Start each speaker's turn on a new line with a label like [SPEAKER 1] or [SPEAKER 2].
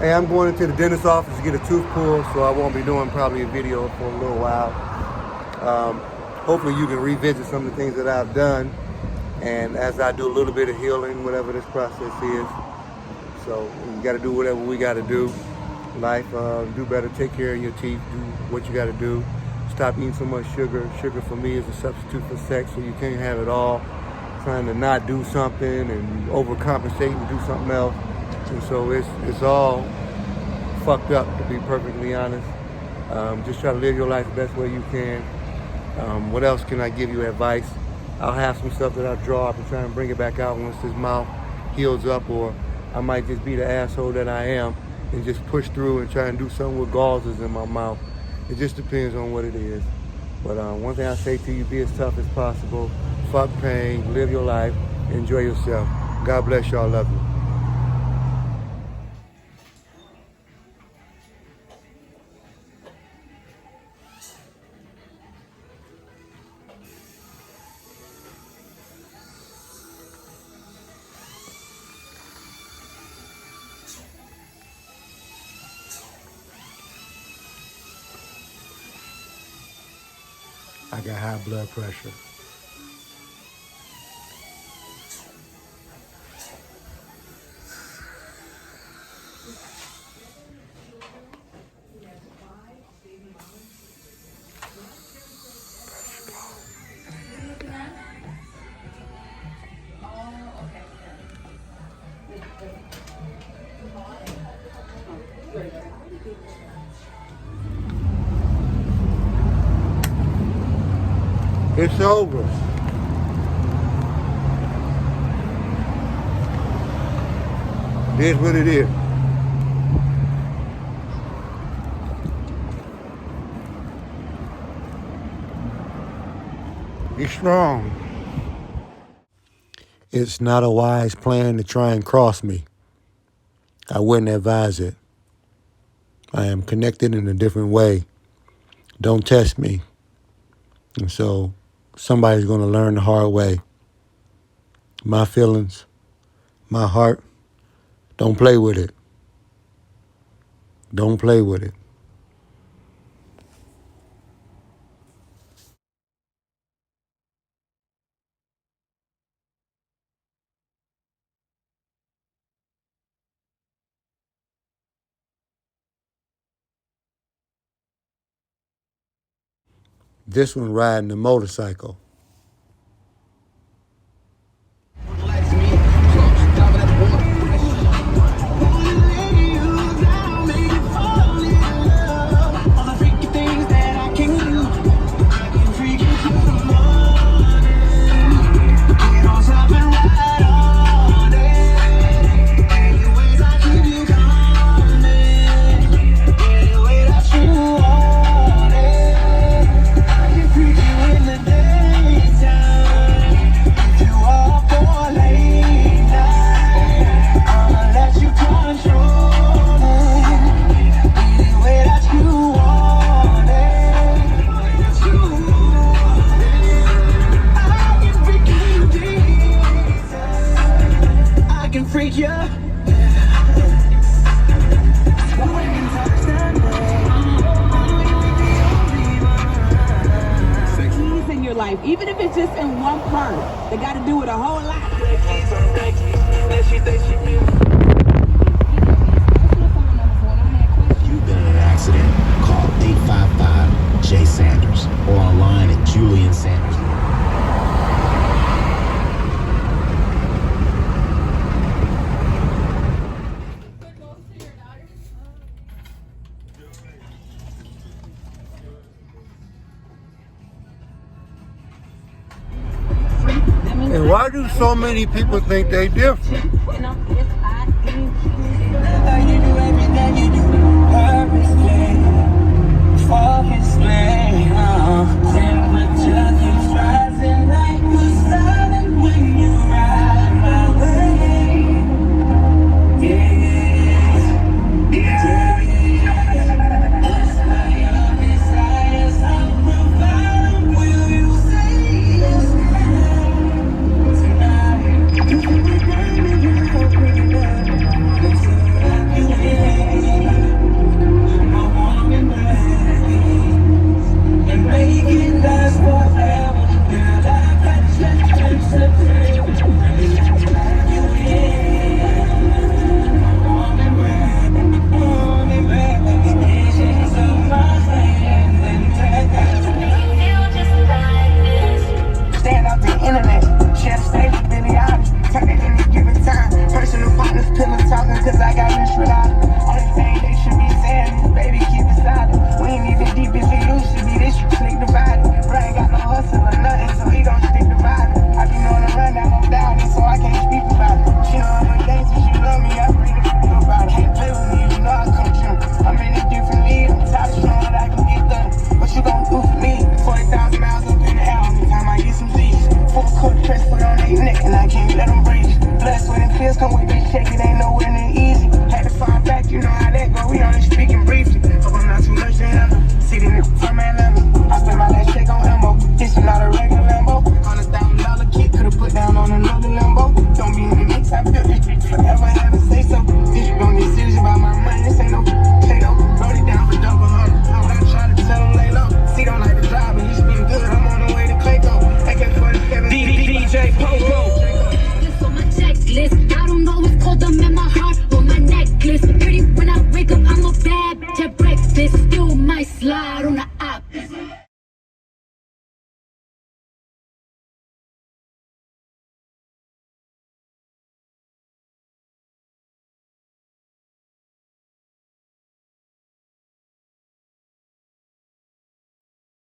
[SPEAKER 1] Hey, I'm going into the dentist's office to get a tooth pulled, so I won't be doing probably a video for a little while. Hopefully you can revisit some of the things that I've done, and as I do a little bit of healing, whatever this process is. So you got to do whatever we got to do. Life, do better, take care of your teeth, do what you got to do. Stop eating so much sugar. Sugar for me is a substitute for sex, so you can't have it all. Trying to not do something and overcompensate and do something else. And so it's all fucked up, to be perfectly honest. Just try to live your life the best way you can. What else can I give you advice? I'll have some stuff that I draw up and try and bring it back out once this mouth heals up, or I might just be the asshole that I am and just push through and try and do something with gauzes in my mouth. It just depends on what it is. But one thing I say to you, be as tough as possible. Fuck pain, live your life, enjoy yourself. God bless y'all, love you. I got high blood pressure. It's over. It is what it is. Be strong. It's not a wise plan to try and cross me. I wouldn't advise it. I am connected in a different way. Don't test me. And so somebody's going to learn the hard way. My feelings, my heart, don't play with it. Don't play with it. This one riding a motorcycle.
[SPEAKER 2] Even if it's just in one part, they got to do it a whole lot.
[SPEAKER 3] You've been in an accident, call 855-J-Sanders or online at Julian Sanders.
[SPEAKER 1] And why do so many people think they different?
[SPEAKER 4] You do everything you do purposely for his plan.